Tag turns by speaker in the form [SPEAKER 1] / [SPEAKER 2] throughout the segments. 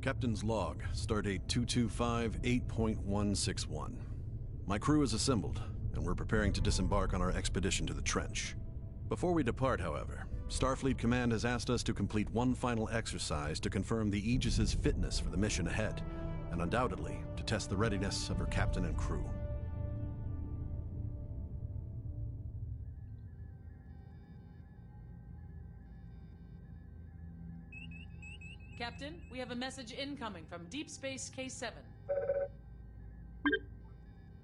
[SPEAKER 1] Captain's log, stardate 225-8.161. My crew is assembled, and we're preparing to disembark on our expedition to the trench. Before we depart, however, Starfleet Command has asked us to complete one final exercise to confirm the Aegis's fitness for the mission ahead, and undoubtedly to test the readiness of her captain and crew.
[SPEAKER 2] Captain, we have a message incoming from Deep Space K7.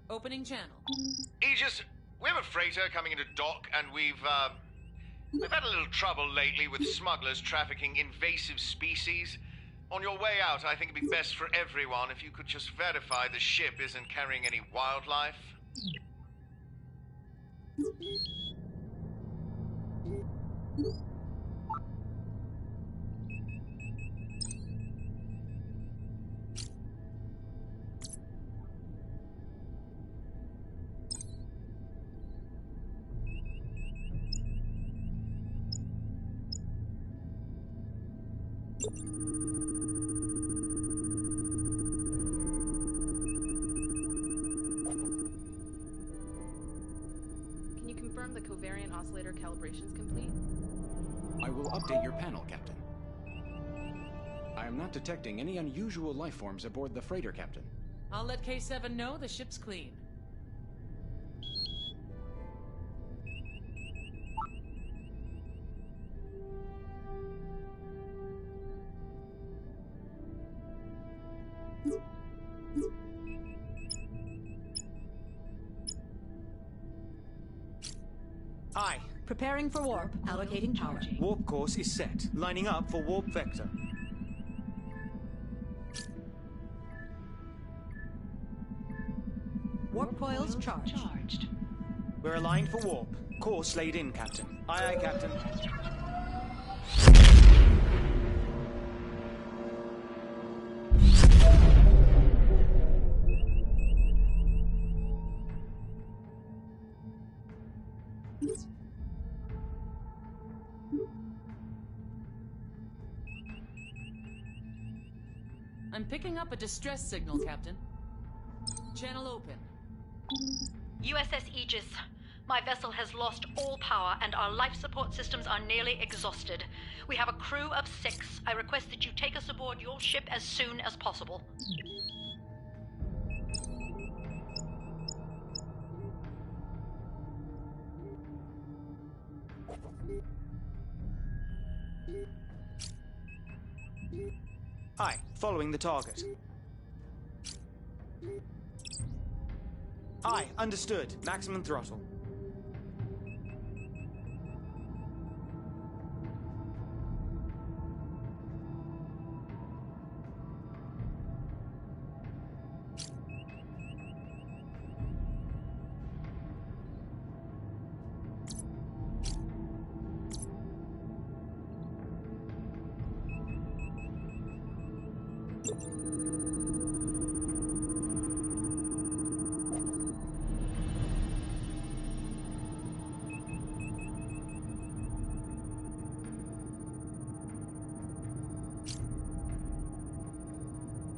[SPEAKER 2] Opening channel.
[SPEAKER 3] Aegis, we have a freighter coming into dock, and we've had a little trouble lately with smugglers trafficking invasive species. On your way out, I think it'd be best for everyone if you could just verify the ship isn't carrying any wildlife.
[SPEAKER 4] Can you confirm the covariant oscillator calibration's complete?
[SPEAKER 5] I will update your panel, Captain. I am not detecting any unusual life forms aboard the freighter, Captain.
[SPEAKER 2] I'll let K7 know the ship's clean.
[SPEAKER 6] Aye.
[SPEAKER 7] Preparing for warp. Allocating power.
[SPEAKER 6] Warp course is set. Lining up for warp vector.
[SPEAKER 7] Warp coils charged.
[SPEAKER 6] We're aligned for warp. Course laid in, Captain. Aye, aye, Captain.
[SPEAKER 2] I'm picking up a distress signal, Captain. Channel open.
[SPEAKER 8] USS Aegis. My vessel has lost all power and our life support systems are nearly exhausted. We have a crew of 6. I request that you take us aboard your ship as soon as possible.
[SPEAKER 6] Aye, following the target. Aye, understood. Maximum throttle.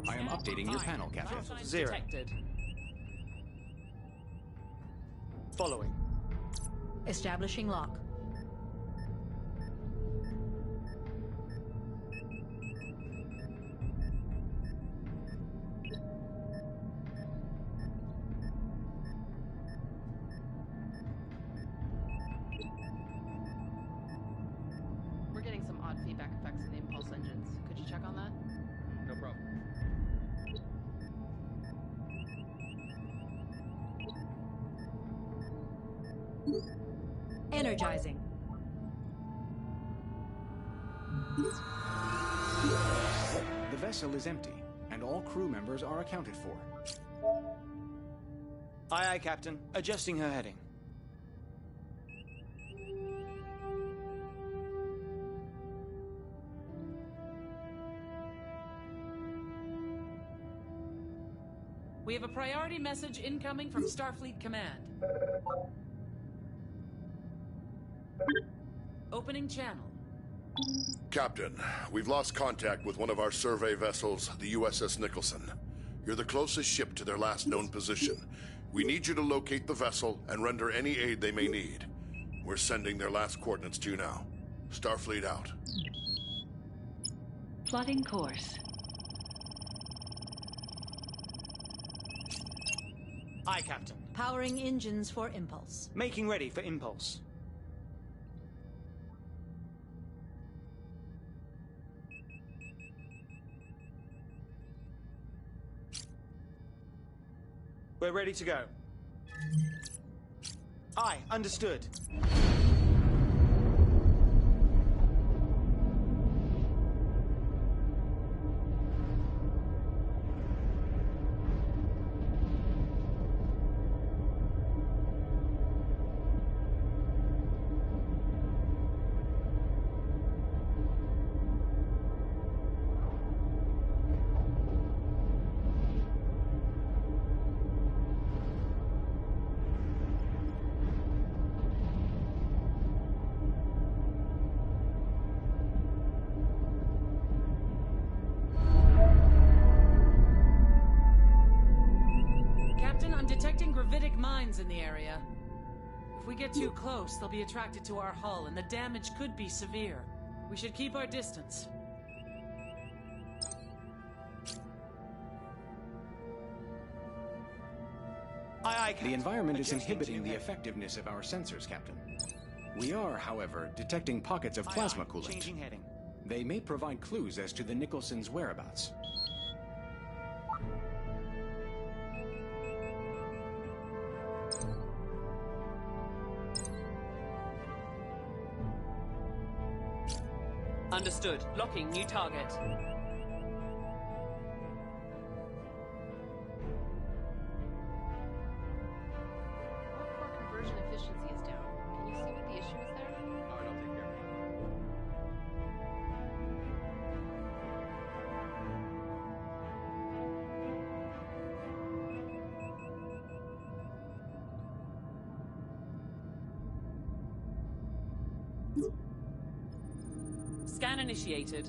[SPEAKER 5] I am updating your panel, Captain.
[SPEAKER 2] Signs
[SPEAKER 6] 0.
[SPEAKER 2] detected.
[SPEAKER 6] Following.
[SPEAKER 7] Establishing lock.
[SPEAKER 4] We're getting some odd feedback effects in the impulse engines. Could you check on that?
[SPEAKER 6] No problem.
[SPEAKER 7] Energizing.
[SPEAKER 5] The vessel is empty, and all crew members are accounted for.
[SPEAKER 6] Aye, aye, Captain. Adjusting her heading.
[SPEAKER 2] We have a priority message incoming from Starfleet Command. Opening channel.
[SPEAKER 9] Captain, we've lost contact with one of our survey vessels, the USS Nicholson. You're the closest ship to their last known position. We need you to locate the vessel and render any aid they may need. We're sending their last coordinates to you now. Starfleet out.
[SPEAKER 10] Plotting course.
[SPEAKER 6] Aye, Captain.
[SPEAKER 7] Powering engines for impulse.
[SPEAKER 6] Making ready for impulse. We're ready to go. Aye, understood.
[SPEAKER 2] Detecting gravitic mines in the area. If we get too close, they'll be attracted to our hull, and the damage could be severe. We should keep our distance.
[SPEAKER 6] Aye, Captain.
[SPEAKER 5] The environment is
[SPEAKER 6] Adjusting
[SPEAKER 5] inhibiting
[SPEAKER 6] to
[SPEAKER 5] the
[SPEAKER 6] head.
[SPEAKER 5] effectiveness of our sensors, Captain. We are, however, detecting pockets of
[SPEAKER 6] Aye,
[SPEAKER 5] plasma
[SPEAKER 6] aye.
[SPEAKER 5] coolant.
[SPEAKER 6] Changing heading.
[SPEAKER 5] They may provide clues as to the Nicholson's whereabouts.
[SPEAKER 2] Understood. Locking new target.
[SPEAKER 4] What core conversion efficiency is down? Can you see what the issue is there?
[SPEAKER 11] Oh, I don't take care of it.
[SPEAKER 2] Scan initiated.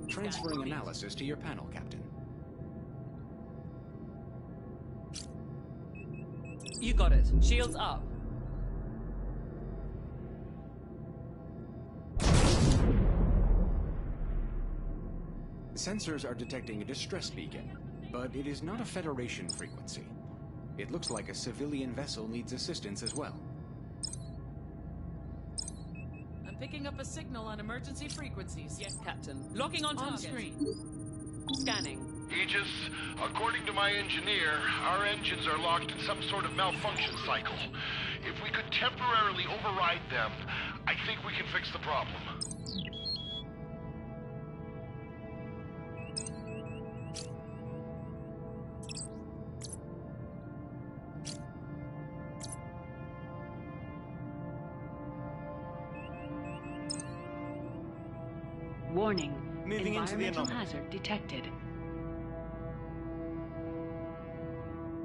[SPEAKER 5] Transferring analysis to your panel, Captain.
[SPEAKER 2] You got it. Shields up.
[SPEAKER 5] Sensors are detecting a distress beacon, but it is not a Federation frequency. It looks like a civilian vessel needs assistance as well.
[SPEAKER 2] I'm picking up a signal on emergency frequencies. Yes, Captain. Locking on target. Screen. Scanning.
[SPEAKER 9] Aegis, according to my engineer, our engines are locked in some sort of malfunction cycle. If we could temporarily override them, I think we can fix the problem.
[SPEAKER 10] Warning.
[SPEAKER 6] Moving into the
[SPEAKER 10] Environmental
[SPEAKER 6] anomaly.
[SPEAKER 10] hazard detected.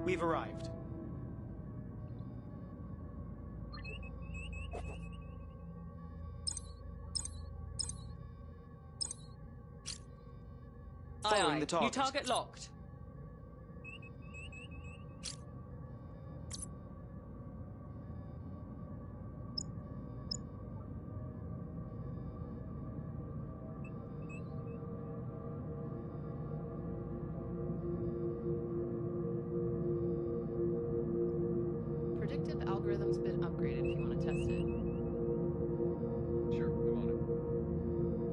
[SPEAKER 6] We've arrived. Following the target.
[SPEAKER 2] New target locked.
[SPEAKER 4] Predictive algorithm's been upgraded if you want to test it.
[SPEAKER 11] Sure, I'm on it.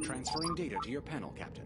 [SPEAKER 5] Transferring data to your panel, Captain.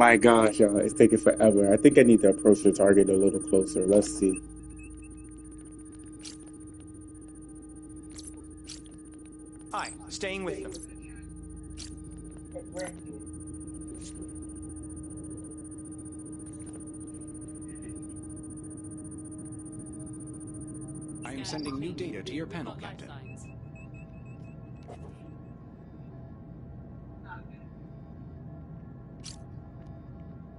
[SPEAKER 12] My gosh, y'all, it's taking forever. I think I need to approach the target a little closer. Let's see.
[SPEAKER 6] Aye, staying with them.
[SPEAKER 5] I am sending new data to your panel, Captain.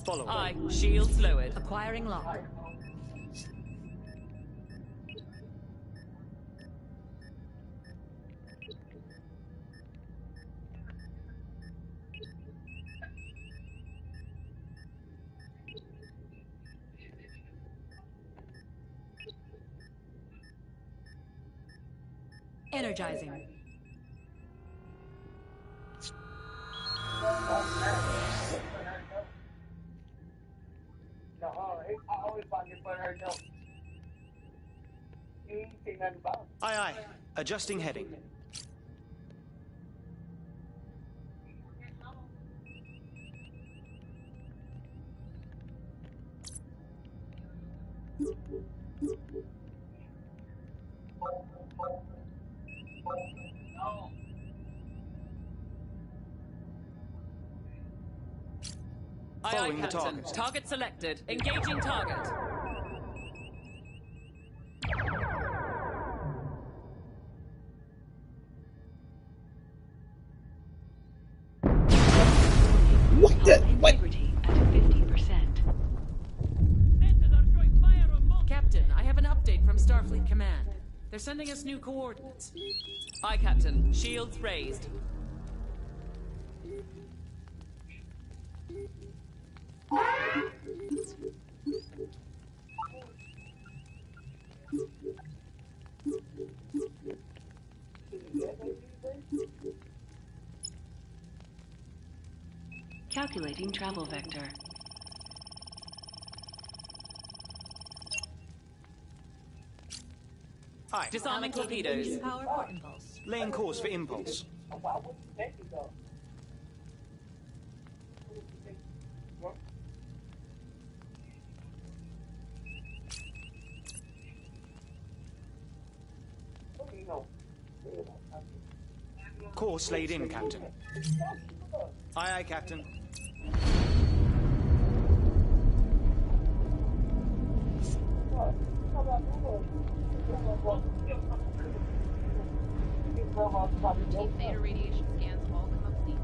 [SPEAKER 6] Follow.
[SPEAKER 2] Aye, shields lowered.
[SPEAKER 7] Acquiring lock. Energizing.
[SPEAKER 6] Aye, aye. Adjusting heading.
[SPEAKER 2] Aye,
[SPEAKER 6] Following the
[SPEAKER 2] Captain.
[SPEAKER 6] target.
[SPEAKER 2] Target selected. Engaging target.
[SPEAKER 12] What the? What?
[SPEAKER 10] Integrity at 50%.
[SPEAKER 2] Captain, I have an update from Starfleet Command. They're sending us new coordinates. Aye, Captain. Shields raised.
[SPEAKER 10] Calculating travel vector.
[SPEAKER 6] Aye.
[SPEAKER 2] Disarming torpedoes.
[SPEAKER 7] Engine power for impulse.
[SPEAKER 6] Laying course for impulse. Course laid in, Captain. Aye, aye, Captain.
[SPEAKER 4] Deep theta radiation scans all come up clean.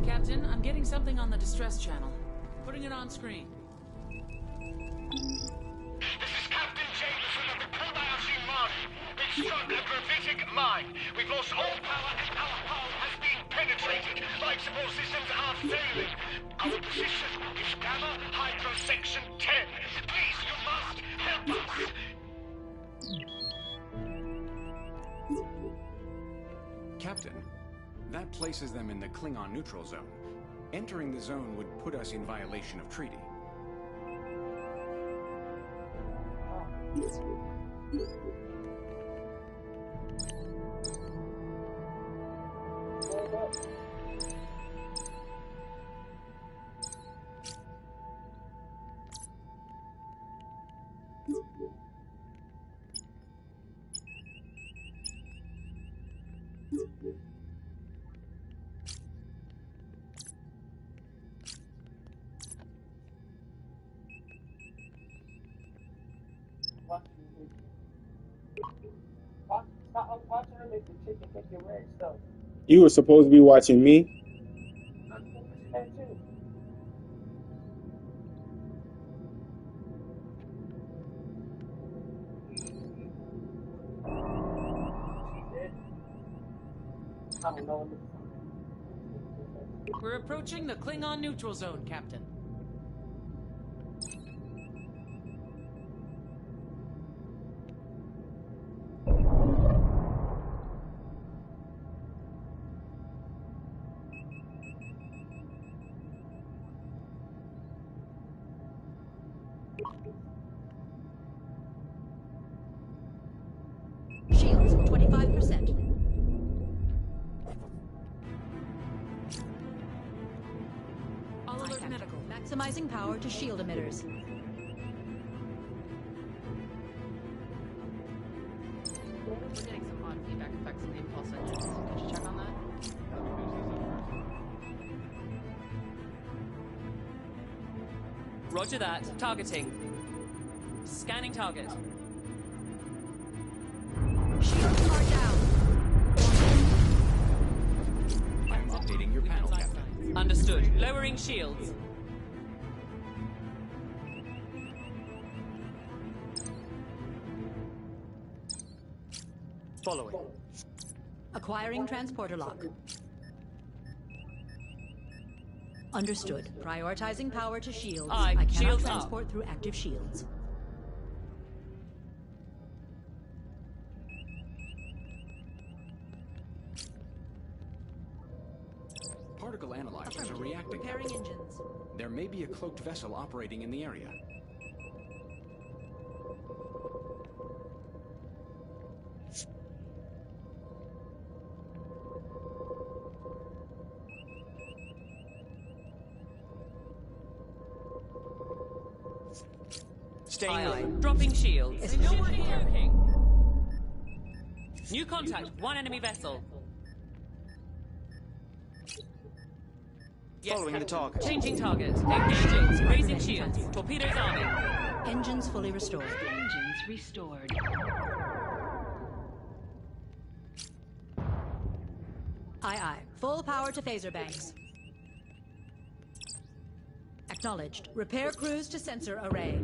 [SPEAKER 2] Captain, I'm getting something on the distress channel. Putting it on screen.
[SPEAKER 3] This is Captain Jameson of the Kobayashi Mine. We've struck a gravitic mine. We've lost all power and our hull has been penetrated. Life support systems are failing. Our position is Gamma Hydro Section 10. Please, you must help us.
[SPEAKER 5] Captain, that places them in the Klingon neutral zone. Entering the zone would put us in violation of treaty.
[SPEAKER 12] You were supposed to be watching me.
[SPEAKER 2] We're approaching the Klingon neutral zone, Captain.
[SPEAKER 7] Shields 25%.
[SPEAKER 2] All alert medical.
[SPEAKER 7] Maximizing power to shield emitters.
[SPEAKER 4] We're getting some odd feedback effects in the impulse engines. Could you check on that?
[SPEAKER 2] Roger that. Targeting. Scanning target.
[SPEAKER 7] Shields are down.
[SPEAKER 5] I'm updating your panel, Captain.
[SPEAKER 2] Understood. Lowering shields.
[SPEAKER 6] Following.
[SPEAKER 7] Acquiring transporter lock. Understood. Prioritizing power to shields.
[SPEAKER 2] Aye,
[SPEAKER 7] I cannot
[SPEAKER 2] shields
[SPEAKER 7] transport through active shields.
[SPEAKER 5] Particle analyzers are reacting.
[SPEAKER 7] Repairing engines.
[SPEAKER 5] There may be a cloaked vessel operating in the area.
[SPEAKER 6] Staying
[SPEAKER 2] Aye, aye.
[SPEAKER 6] with.
[SPEAKER 2] Dropping shields.
[SPEAKER 7] It's
[SPEAKER 2] No one
[SPEAKER 7] ship
[SPEAKER 2] joking. New contact. One enemy vessel. Yes,
[SPEAKER 6] Following the
[SPEAKER 2] Captain.
[SPEAKER 6] target.
[SPEAKER 2] Changing target. Engaging. Raising shields. Torpedoes arming.
[SPEAKER 7] Engines fully restored.
[SPEAKER 10] Engines restored.
[SPEAKER 7] Aye, aye. Full power to phaser banks. Acknowledged. Repair crews to sensor array.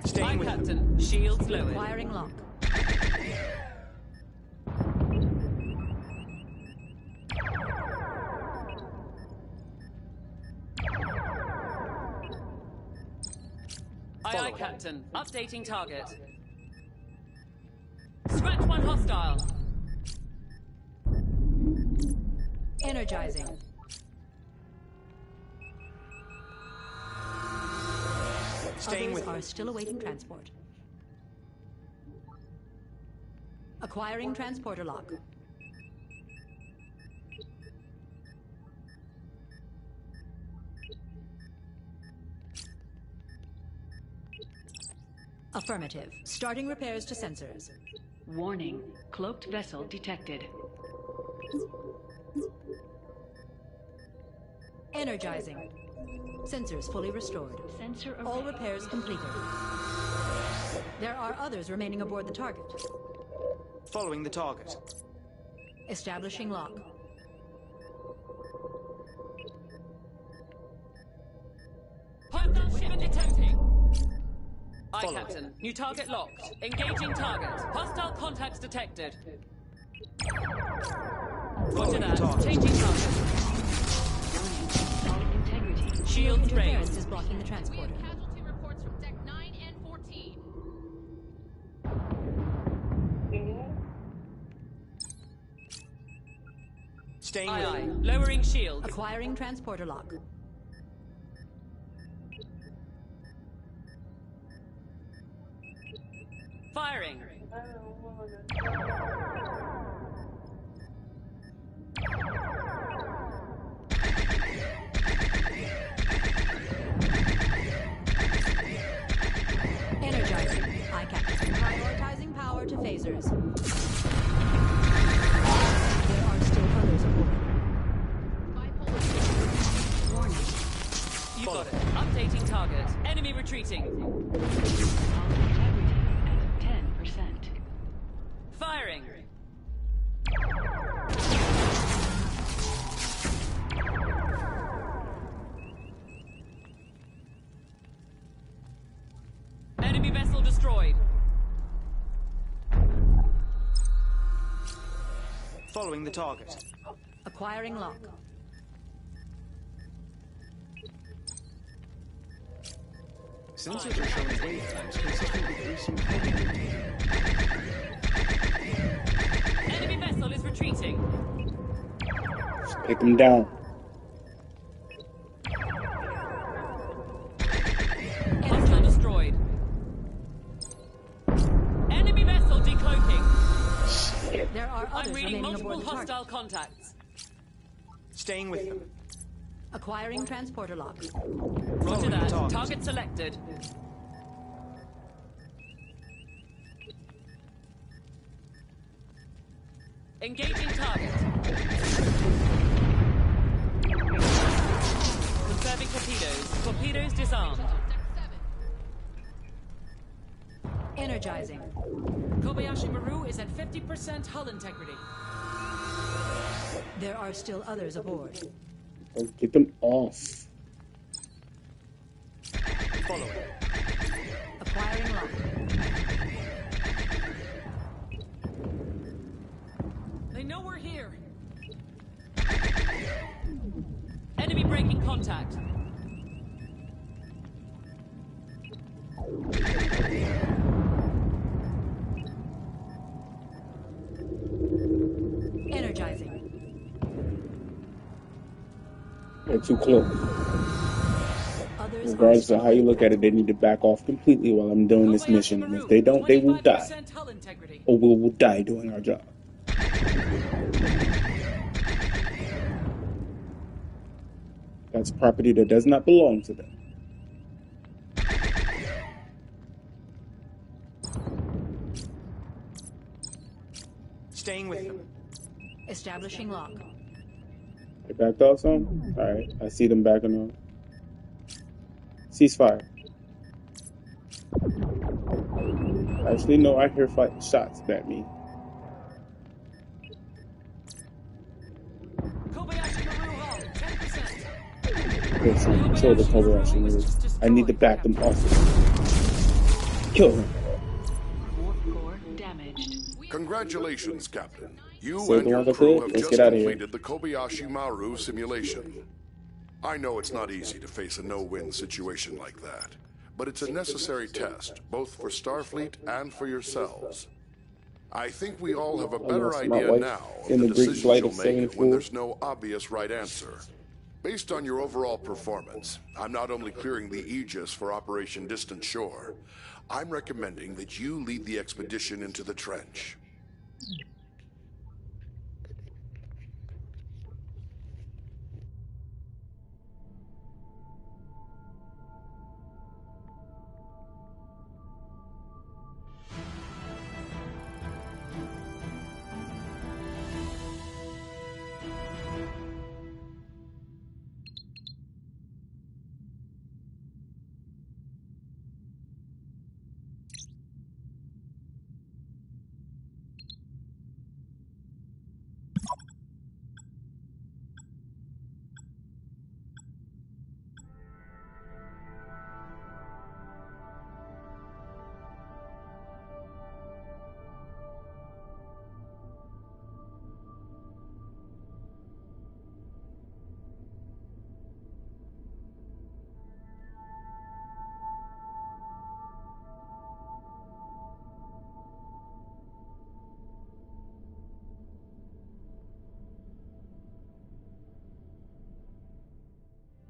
[SPEAKER 6] Staying
[SPEAKER 2] Aye,
[SPEAKER 6] with.
[SPEAKER 2] Captain. Shields lowered.
[SPEAKER 7] Acquiring lock.
[SPEAKER 2] Aye, aye,
[SPEAKER 6] Following.
[SPEAKER 2] Captain. Updating target. Scratch one hostile.
[SPEAKER 7] Energizing.
[SPEAKER 6] Staying
[SPEAKER 7] Others
[SPEAKER 6] with.
[SPEAKER 7] are still awaiting transport. Acquiring transporter lock. Affirmative. Starting repairs to sensors.
[SPEAKER 10] Warning. Cloaked vessel detected.
[SPEAKER 7] Energizing. Sensors fully restored.
[SPEAKER 10] Sensor array.
[SPEAKER 7] All repairs completed. There are others remaining aboard the target.
[SPEAKER 6] Following the target.
[SPEAKER 7] Establishing lock.
[SPEAKER 2] Hostile ship detecting. Aye,
[SPEAKER 6] Follow.
[SPEAKER 2] Captain. New target locked. Engaging target. Hostile contacts detected. Roger
[SPEAKER 6] Following the
[SPEAKER 2] that.
[SPEAKER 6] target.
[SPEAKER 2] Changing target.
[SPEAKER 10] Warning. Solid integrity.
[SPEAKER 2] Shields
[SPEAKER 7] Interference
[SPEAKER 2] raised.
[SPEAKER 7] is blocking the
[SPEAKER 4] We
[SPEAKER 7] transporter.
[SPEAKER 4] have casualty reports from Deck 9 and 14.
[SPEAKER 6] Staying
[SPEAKER 2] Aye, aye.
[SPEAKER 6] with.
[SPEAKER 2] Lowering shields.
[SPEAKER 7] Acquiring transporter lock.
[SPEAKER 2] Firing.
[SPEAKER 7] Energizing. Aye, Captain. Prioritizing power to phasers. There are still others aboard.
[SPEAKER 4] Bipolar.
[SPEAKER 10] Warning.
[SPEAKER 2] You got it. Updating target. Enemy retreating.
[SPEAKER 10] Solid integrity at 10%.
[SPEAKER 2] Firing. Enemy vessel destroyed.
[SPEAKER 6] Following the target.
[SPEAKER 7] Acquiring lock.
[SPEAKER 5] Sensors are showing wavetimes consistent with recent.
[SPEAKER 2] Enemy vessel is retreating.
[SPEAKER 12] Take them down.
[SPEAKER 2] Hostile destroyed. Enemy vessel decloaking.
[SPEAKER 7] There are
[SPEAKER 2] I'm
[SPEAKER 7] others
[SPEAKER 2] reading
[SPEAKER 7] remaining
[SPEAKER 2] multiple
[SPEAKER 7] aboard the target.
[SPEAKER 2] hostile contacts.
[SPEAKER 6] Staying with them.
[SPEAKER 7] Acquiring transporter lock.
[SPEAKER 2] Roger that. Target selected. Engaging target. Conserving torpedoes. Torpedoes disarmed.
[SPEAKER 7] Energizing.
[SPEAKER 2] Kobayashi Maru is at 50% hull integrity.
[SPEAKER 7] There are still others aboard.
[SPEAKER 12] Let's get them off.
[SPEAKER 6] Following.
[SPEAKER 7] Acquiring lock.
[SPEAKER 2] They know we're here. Enemy breaking contact.
[SPEAKER 7] Energizing.
[SPEAKER 12] They're too close.
[SPEAKER 7] Others
[SPEAKER 12] Regardless of how you look at it, they need to back off completely while I'm doing this mission. And if they don't, they will die.
[SPEAKER 2] 25% hull integrity.
[SPEAKER 12] Or we will die doing our job. That's property that does not belong to them.
[SPEAKER 6] Staying with them.
[SPEAKER 7] establishing lock.
[SPEAKER 12] They backed off some? Alright, I see them backing off. Ceasefire. Actually, no, I hear shots at me.
[SPEAKER 2] Kobayashi Maru hull, 10%.
[SPEAKER 12] Okay, so control the Kobayashi Maru. I need to back them off. Kill him.
[SPEAKER 10] Warp core damaged.
[SPEAKER 9] Congratulations, Captain. You
[SPEAKER 12] So
[SPEAKER 9] and
[SPEAKER 12] the
[SPEAKER 9] your
[SPEAKER 12] ones that
[SPEAKER 9] crew
[SPEAKER 12] cleared?
[SPEAKER 9] have
[SPEAKER 12] Let's
[SPEAKER 9] just
[SPEAKER 12] get out of here.
[SPEAKER 9] completed the Kobayashi Maru simulation. I know it's not easy to face a no-win situation like that, but it's a necessary test, both for Starfleet and for yourselves. I think we all have a better
[SPEAKER 12] lost my
[SPEAKER 9] idea
[SPEAKER 12] wife
[SPEAKER 9] now of
[SPEAKER 12] in
[SPEAKER 9] the
[SPEAKER 12] the Greek
[SPEAKER 9] decisions
[SPEAKER 12] flight
[SPEAKER 9] you'll
[SPEAKER 12] of
[SPEAKER 9] make when
[SPEAKER 12] 74.
[SPEAKER 9] there's no obvious right answer. Based on your overall performance, I'm not only clearing the Aegis for Operation Distant Shore, I'm recommending that you lead the expedition into the trench.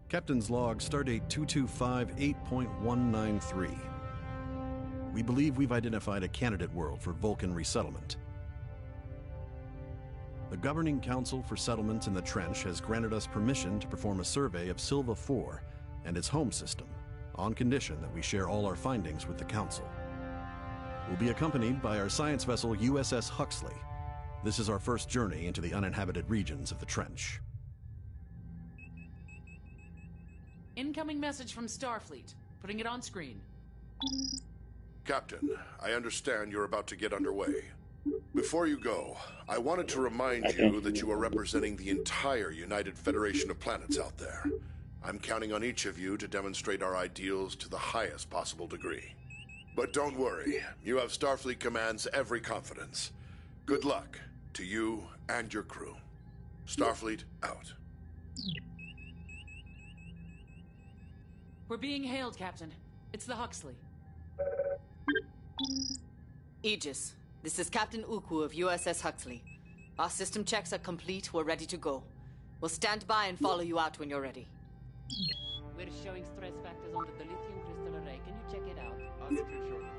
[SPEAKER 1] Captain's log, Stardate 225-8.193. We believe we've identified a candidate world for Vulcan resettlement. The Governing Council for Settlements in the Trench has granted us permission to perform a survey of Silva 4 and its home system, on condition that we share all our findings with the Council. We'll be accompanied by our science vessel USS Huxley. This is our first journey into the uninhabited regions of the Trench.
[SPEAKER 2] Incoming message from Starfleet. Putting it on screen.
[SPEAKER 9] Captain, I understand you're about to get underway. Before you go, I wanted to remind you that you are representing the entire United Federation of Planets out there. I'm counting on each of you to demonstrate our ideals to the highest possible degree. But don't worry, you have Starfleet Command's every confidence. Good luck, To you and your crew. Starfleet out.
[SPEAKER 2] We're being hailed, Captain. It's the Huxley.
[SPEAKER 13] Aegis, this is Captain Ukwu of USS Huxley. Our system checks are complete. We're ready to go. We'll stand by and follow you out when you're ready.
[SPEAKER 14] We're showing stress factors onto the lithium crystal array. Can you check it out?
[SPEAKER 11] I'll get to it shortly.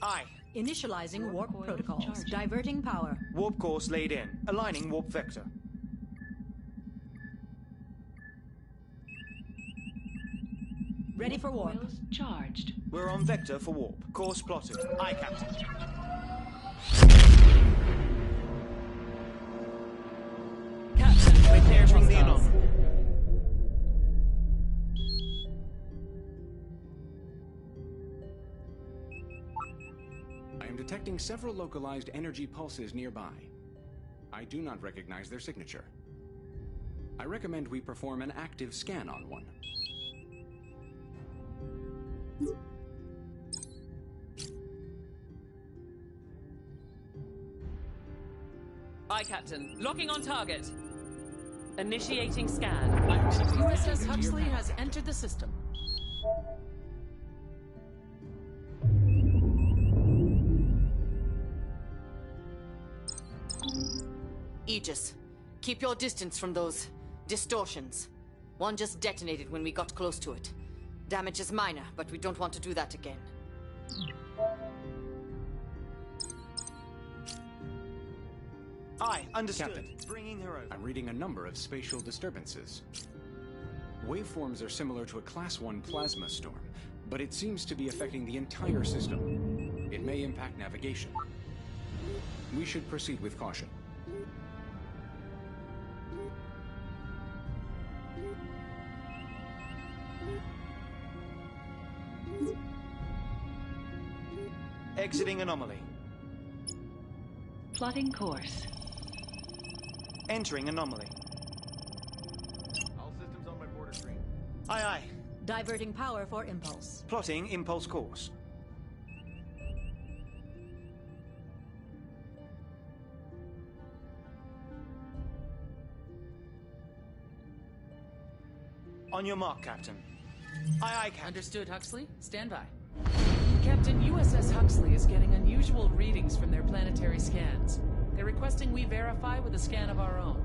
[SPEAKER 6] Aye.
[SPEAKER 7] Initializing warp protocols. Diverting power.
[SPEAKER 6] Warp course laid in. Aligning warp vector.
[SPEAKER 7] Ready for warp.
[SPEAKER 10] Coils charged.
[SPEAKER 6] We're on vector for warp. Course plotted. Aye, Captain.
[SPEAKER 2] Captain, we're clear
[SPEAKER 6] Entering the
[SPEAKER 2] hostiles.
[SPEAKER 6] anomaly.
[SPEAKER 5] I am detecting several localized energy pulses nearby. I do not recognize their signature. I recommend we perform an active scan on one.
[SPEAKER 2] Aye, Captain. Locking on target. Initiating scan. USS Huxley has entered the system.
[SPEAKER 13] Aegis, keep your distance from those distortions. One just detonated when we got close to it. Damage is minor, but we don't want to do that again.
[SPEAKER 6] Aye, understood.
[SPEAKER 5] Captain,
[SPEAKER 6] Bringing her over.
[SPEAKER 5] I'm reading a number of spatial disturbances. Waveforms are similar to a Class 1 plasma storm, but it seems to be affecting the entire system. It may impact navigation. We should proceed with caution.
[SPEAKER 6] Exiting anomaly.
[SPEAKER 10] Plotting course.
[SPEAKER 6] Entering anomaly.
[SPEAKER 11] All systems on my border screen.
[SPEAKER 6] Aye, aye.
[SPEAKER 7] Diverting power for impulse.
[SPEAKER 6] Plotting impulse course. On your mark, Captain. Aye, aye, Captain.
[SPEAKER 2] Understood, Huxley. Stand by. Captain, USS Huxley is getting unusual readings from their planetary scans. They're requesting we verify with a scan of our own.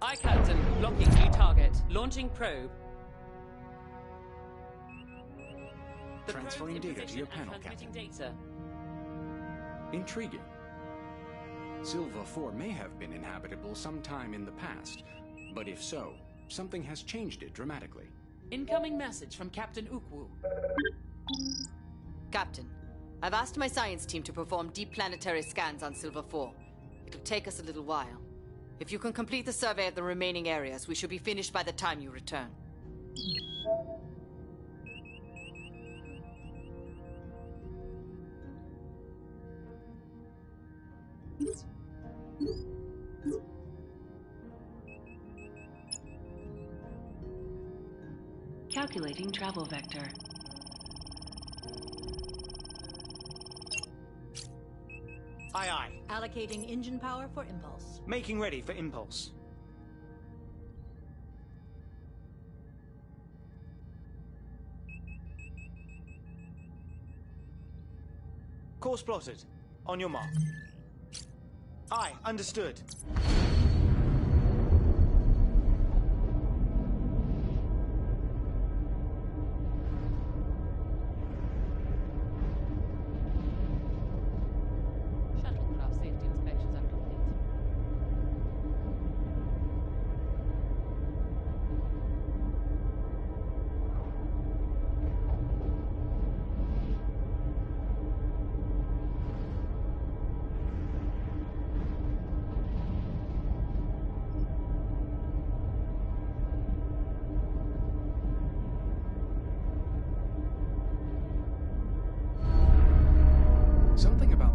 [SPEAKER 2] Aye, Captain. Locking new target. Launching probe. The probe's
[SPEAKER 5] Transferring
[SPEAKER 2] in
[SPEAKER 5] data to
[SPEAKER 2] position
[SPEAKER 5] your
[SPEAKER 2] and
[SPEAKER 5] panel,
[SPEAKER 2] transmitting
[SPEAKER 5] Captain.
[SPEAKER 2] data.
[SPEAKER 5] Intriguing. Silva 4 may have been inhabitable sometime in the past, but if so, something has changed it dramatically.
[SPEAKER 2] Incoming message from Captain Ukwu.
[SPEAKER 13] Captain, I've asked my science team to perform deep planetary scans on Silva 4. It'll take us a little while. If you can complete the survey of the remaining areas, we should be finished by the time you return.
[SPEAKER 10] Calculating travel vector.
[SPEAKER 6] Aye, aye.
[SPEAKER 7] Allocating engine power for impulse.
[SPEAKER 6] Making ready for impulse. Course plotted. On your mark. Aye, understood.
[SPEAKER 14] Shuttlecraft safety inspections are complete.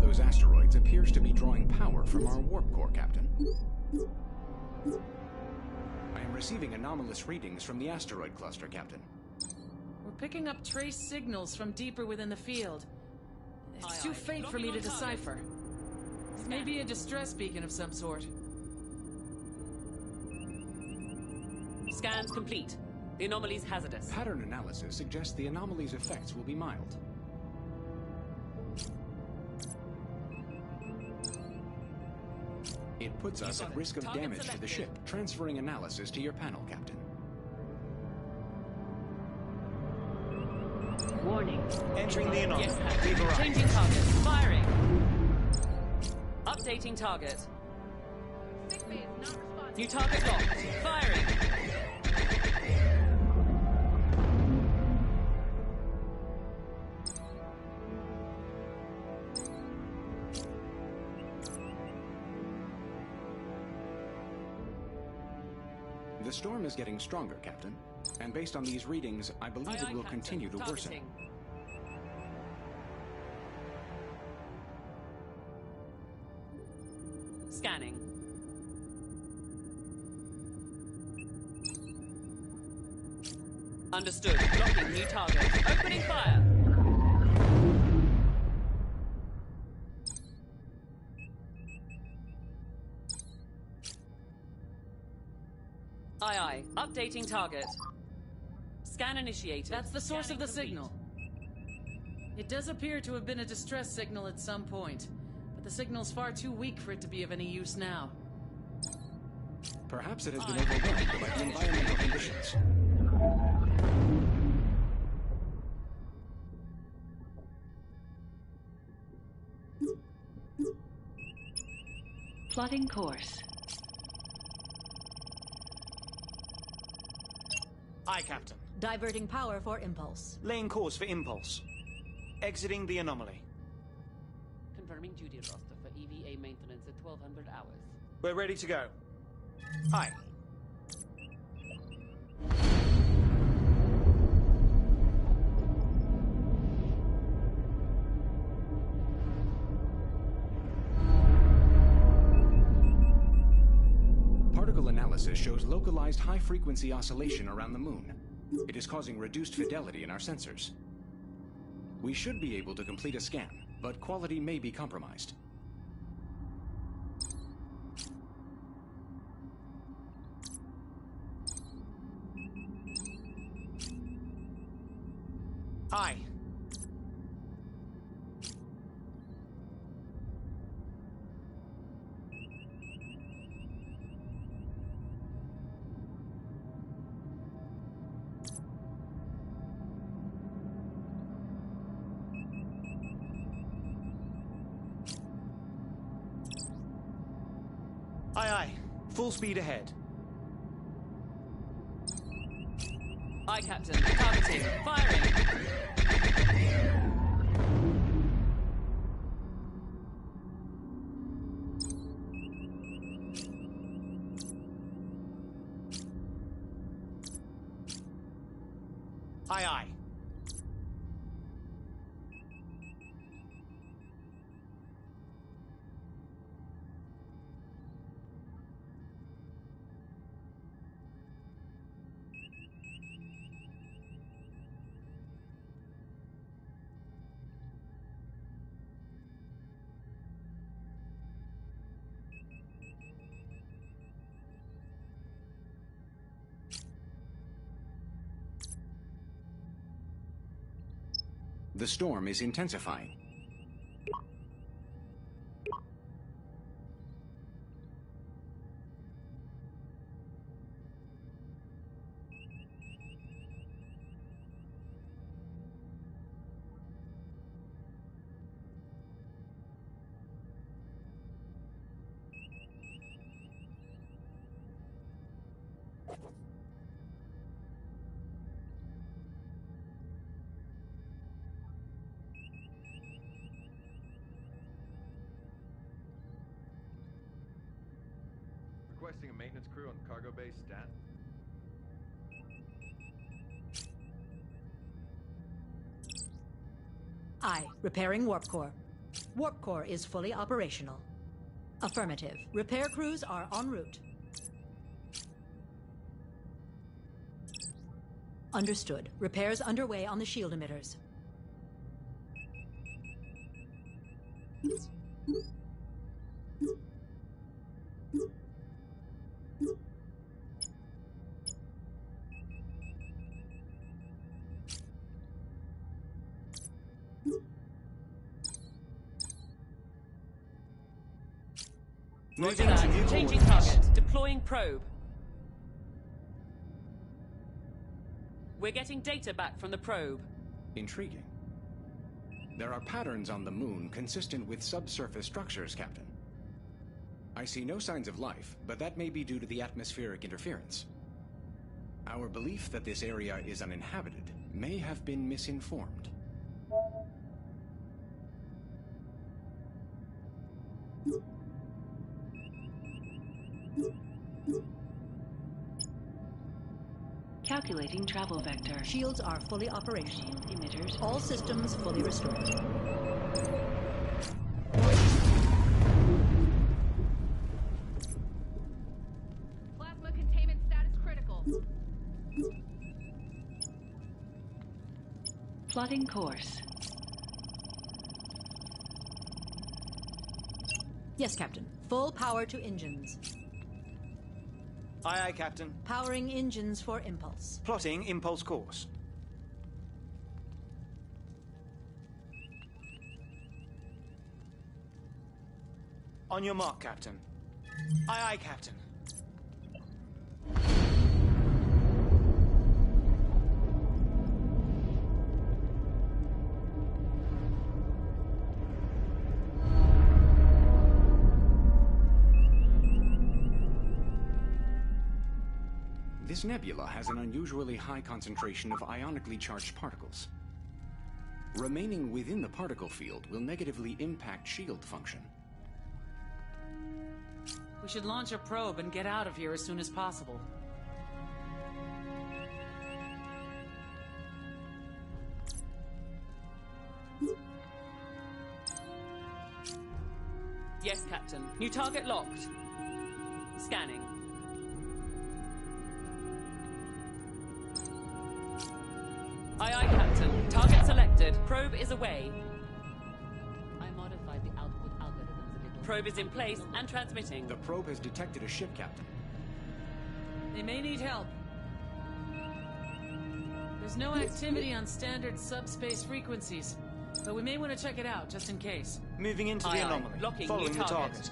[SPEAKER 5] those asteroids appears to be drawing power from our warp core, Captain. I am receiving anomalous readings from the asteroid cluster, Captain.
[SPEAKER 2] We're picking up trace signals from deeper within the field. It's too faint for me to decipher. This may be a distress beacon of some sort.
[SPEAKER 14] Scans complete. The anomaly's hazardous.
[SPEAKER 5] Pattern analysis suggests the anomaly's effects will be mild. It puts us at risk of damage to the ship. Transferring analysis to your panel, Captain.
[SPEAKER 6] Warning. Entering the anomaly.
[SPEAKER 14] Yes,
[SPEAKER 6] Leave arrive.
[SPEAKER 14] changing target. Firing. Updating target. New target locked. Firing.
[SPEAKER 5] The storm is getting stronger, Captain. And based on these readings, I believe it will continue to worsen.
[SPEAKER 14] Scanning. Understood. Blocking new target. Opening fire. Aye, aye. Updating target. Scan initiated.
[SPEAKER 2] That's the source of the signal. It does appear to have been a distress signal at some point, but the signal's far too weak for it to be of any use now.
[SPEAKER 5] Perhaps it has been overwhelmed by the environmental conditions.
[SPEAKER 10] Plotting course.
[SPEAKER 6] Aye, Captain.
[SPEAKER 7] Diverting power for impulse.
[SPEAKER 6] Laying course for impulse. Exiting the anomaly.
[SPEAKER 14] Confirming duty roster for EVA maintenance at 1200 hours.
[SPEAKER 6] We're ready to go. Aye.
[SPEAKER 5] Particle analysis shows localized high-frequency oscillation around the moon. It is causing reduced fidelity in our sensors. We should be able to complete a scan, but quality may be compromised.
[SPEAKER 6] Aye. Aye, aye. Full speed ahead.
[SPEAKER 14] Aye, Captain. Targeting. Firing.
[SPEAKER 6] Aye, aye.
[SPEAKER 5] The storm is intensifying.
[SPEAKER 11] Requesting a maintenance crew on cargo base stat.
[SPEAKER 7] Aye. Repairing warp core. Warp core is fully operational. Affirmative. Repair crews are en route. Understood. Repairs underway on the shield emitters.
[SPEAKER 6] Moving to new
[SPEAKER 2] Changing
[SPEAKER 6] coordinates.
[SPEAKER 2] target. Deploying probe. We're getting data back from the probe.
[SPEAKER 5] Intriguing. There are patterns on the moon consistent with subsurface structures, Captain. I see no signs of life, but that may be due to the atmospheric interference. Our belief that this area is uninhabited may have been misinformed.
[SPEAKER 10] Calculating travel vector.
[SPEAKER 7] Shields are fully operational.
[SPEAKER 10] Shield emitters.
[SPEAKER 7] All systems fully restored.
[SPEAKER 4] Plasma containment status critical.
[SPEAKER 10] Plotting course.
[SPEAKER 7] Yes, Captain. Full power to engines.
[SPEAKER 6] Aye, aye, Captain.
[SPEAKER 7] Powering engines for impulse.
[SPEAKER 6] Plotting impulse course. On your mark, Captain. Aye, aye, Captain.
[SPEAKER 5] This nebula has an unusually high concentration of ionically charged particles. Remaining within the particle field will negatively impact shield function.
[SPEAKER 2] We should launch a probe and get out of here as soon as possible. Yes, Captain. New target locked. Scanning. Aye, aye, Captain. Target selected. Probe is away.
[SPEAKER 14] I modified the output algorithms a little.
[SPEAKER 2] Probe is in place and transmitting.
[SPEAKER 5] The probe has detected a ship, Captain.
[SPEAKER 2] They may need help. There's no activity on standard subspace frequencies, but we may want to check it out just in case.
[SPEAKER 6] Moving into
[SPEAKER 2] Aye,
[SPEAKER 6] the
[SPEAKER 2] aye.
[SPEAKER 6] anomaly.
[SPEAKER 2] Locking
[SPEAKER 6] Following
[SPEAKER 2] new
[SPEAKER 6] the
[SPEAKER 2] target.
[SPEAKER 6] target.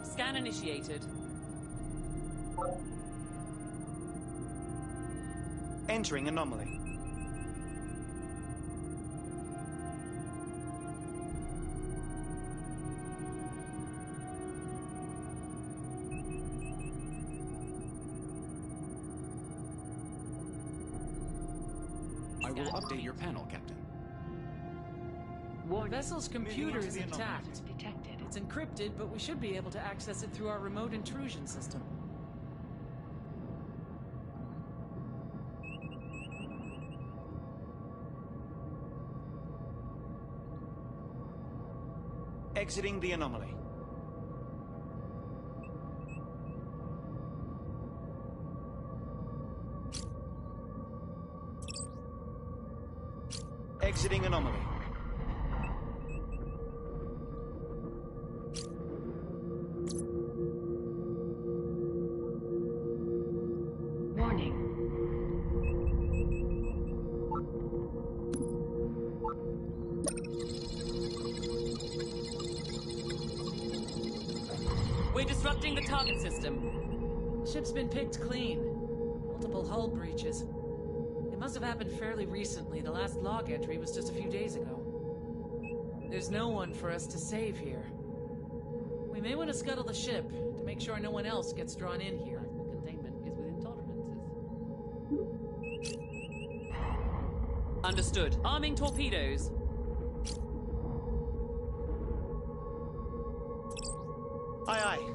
[SPEAKER 2] Scan initiated.
[SPEAKER 6] Entering anomaly.
[SPEAKER 5] I will update your panel, Captain.
[SPEAKER 2] The vessel's computer
[SPEAKER 6] into
[SPEAKER 2] is
[SPEAKER 6] the anomaly.
[SPEAKER 2] intact.
[SPEAKER 10] Detected.
[SPEAKER 2] It's encrypted, but we should be able to access it through our remote intrusion system.
[SPEAKER 6] Exiting the anomaly. Exiting anomaly.
[SPEAKER 10] Warning.
[SPEAKER 2] We're disrupting the target system. Ship's been picked clean. Multiple hull breaches. It must have happened fairly recently. The last log entry was just a few days ago. There's no one for us to save here. We may want to scuttle the ship to make sure no one else gets drawn in here.
[SPEAKER 14] The containment is within tolerances.
[SPEAKER 2] Understood. Arming torpedoes.
[SPEAKER 6] Aye, aye.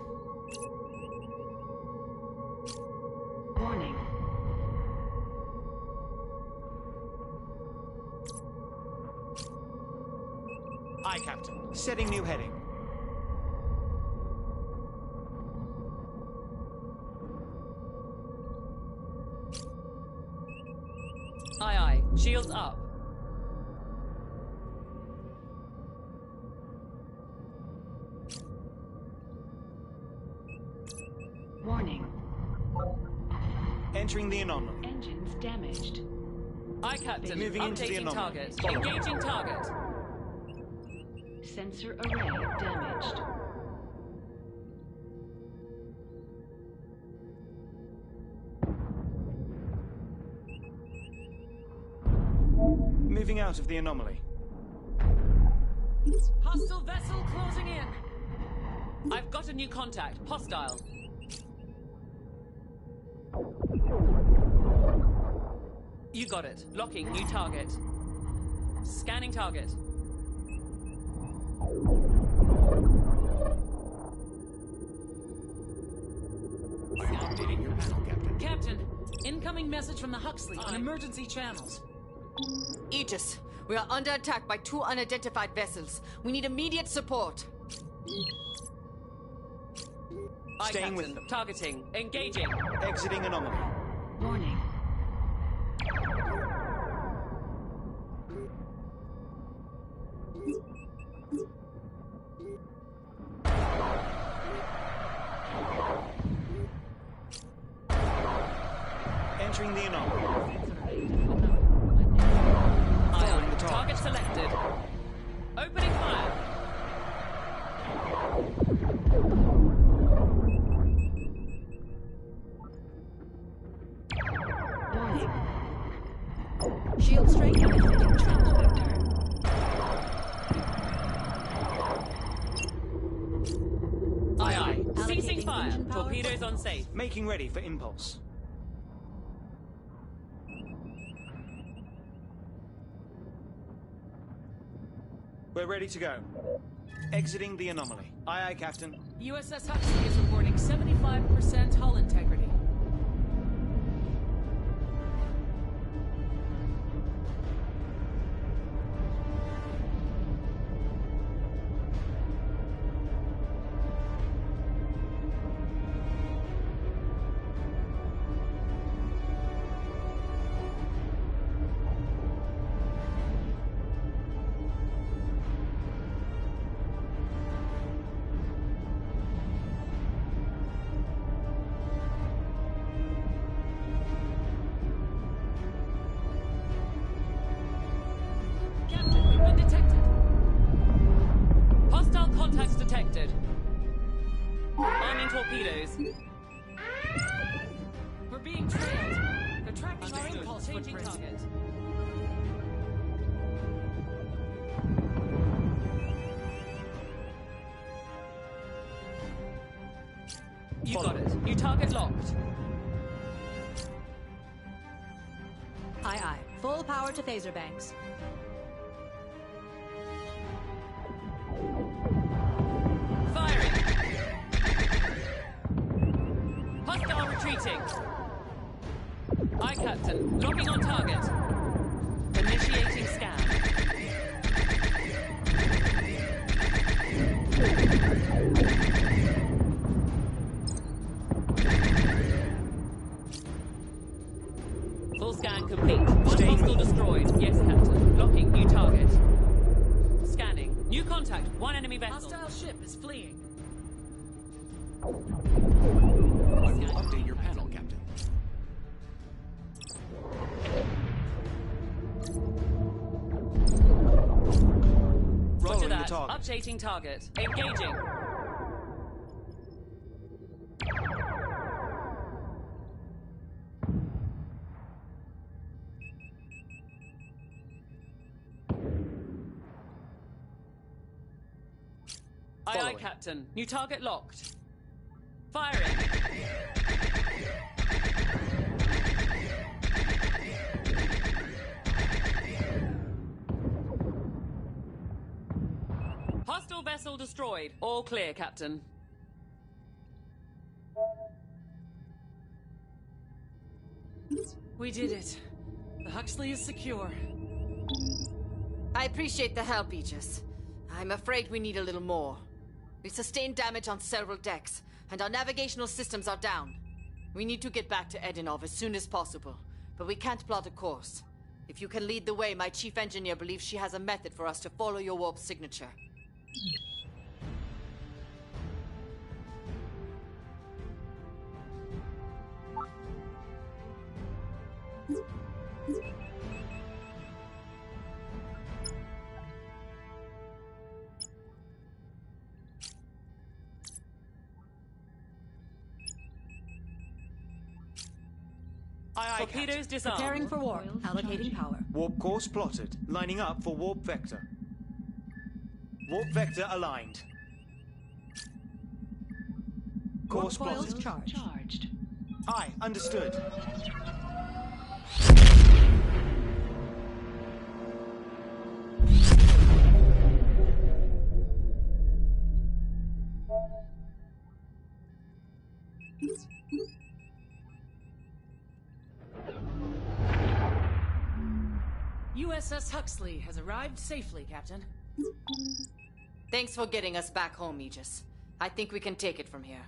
[SPEAKER 10] Warning.
[SPEAKER 6] Aye, Captain. Setting new heading.
[SPEAKER 2] Aye, aye. Shields up.
[SPEAKER 10] Warning.
[SPEAKER 6] Entering the anomaly.
[SPEAKER 10] Engines damaged.
[SPEAKER 2] Aye, Captain.
[SPEAKER 6] Moving into the
[SPEAKER 2] Updating
[SPEAKER 6] anomaly.
[SPEAKER 2] target.
[SPEAKER 6] Follow.
[SPEAKER 2] Engaging target.
[SPEAKER 10] Sensor array damaged.
[SPEAKER 6] Moving out of the anomaly.
[SPEAKER 2] Hostile vessel closing in. I've got a new contact. Hostile. You got it. Locking new target. Scanning target.
[SPEAKER 5] I am updating your panel, Captain.
[SPEAKER 2] Captain, incoming message from the Huxley on emergency channels.
[SPEAKER 13] Aegis, we are under attack by 2 unidentified vessels. We need immediate support.
[SPEAKER 2] Aye,
[SPEAKER 6] Staying with
[SPEAKER 2] Captain.
[SPEAKER 6] them.
[SPEAKER 2] Targeting. Engaging.
[SPEAKER 6] Exiting anomaly.
[SPEAKER 10] Warning.
[SPEAKER 6] Entering the anomaly.
[SPEAKER 2] Aye,
[SPEAKER 6] the target.
[SPEAKER 2] target selected. Opening fire.
[SPEAKER 10] Warning.
[SPEAKER 7] Shield strength.
[SPEAKER 10] Travel vector.
[SPEAKER 2] Aye, aye.
[SPEAKER 7] Allocating
[SPEAKER 2] Ceasing fire.
[SPEAKER 7] engine power.
[SPEAKER 2] Torpedoes on safe.
[SPEAKER 6] Making ready for impulse. We're ready to go. Exiting the anomaly. Aye, aye, Captain.
[SPEAKER 2] USS Huxley is reporting 75% hull integrity. Captain, we've been detected. Hostile contacts detected. Arming torpedoes. We're being trailed. They're tracking our impulse footprint. Target. You got it. New target locked.
[SPEAKER 7] Aye, aye. Full power to phaser banks.
[SPEAKER 2] Firing. Hostile retreating. Aye, Captain. Locking on target. Initiating scan. Full scan complete. One hostile destroyed. Yes, Captain. Locking new target. Scanning. New contact. One enemy vessel. Hostile ship is fleeing.
[SPEAKER 5] I will update your panel, Captain.
[SPEAKER 2] Roger
[SPEAKER 6] Following the
[SPEAKER 2] that.
[SPEAKER 6] target.
[SPEAKER 2] Updating target. Engaging. Aye, aye,
[SPEAKER 6] Following.
[SPEAKER 2] Captain. New target locked. Firing. Hostile vessel destroyed. All clear, Captain. We did it. The Huxley is secure.
[SPEAKER 13] I appreciate the help, Aegis. I'm afraid we need a little more. We've sustained damage on several decks, and our navigational systems are down. We need to get back to Edinov as soon as possible, but we can't plot a course. If you can lead the way, my chief engineer believes she has a method for us to follow your warp signature.
[SPEAKER 2] Torpedoes disarmed.
[SPEAKER 7] Preparing for warp. Allocating power.
[SPEAKER 6] Warp course plotted. Lining up for warp vector. Warp vector aligned. Course
[SPEAKER 7] Warp coils
[SPEAKER 6] plotted.
[SPEAKER 7] charged.
[SPEAKER 6] Aye, understood.
[SPEAKER 2] USS Huxley has arrived safely, Captain.
[SPEAKER 13] Thanks for getting us back home, Aegis. I think we can take it from here.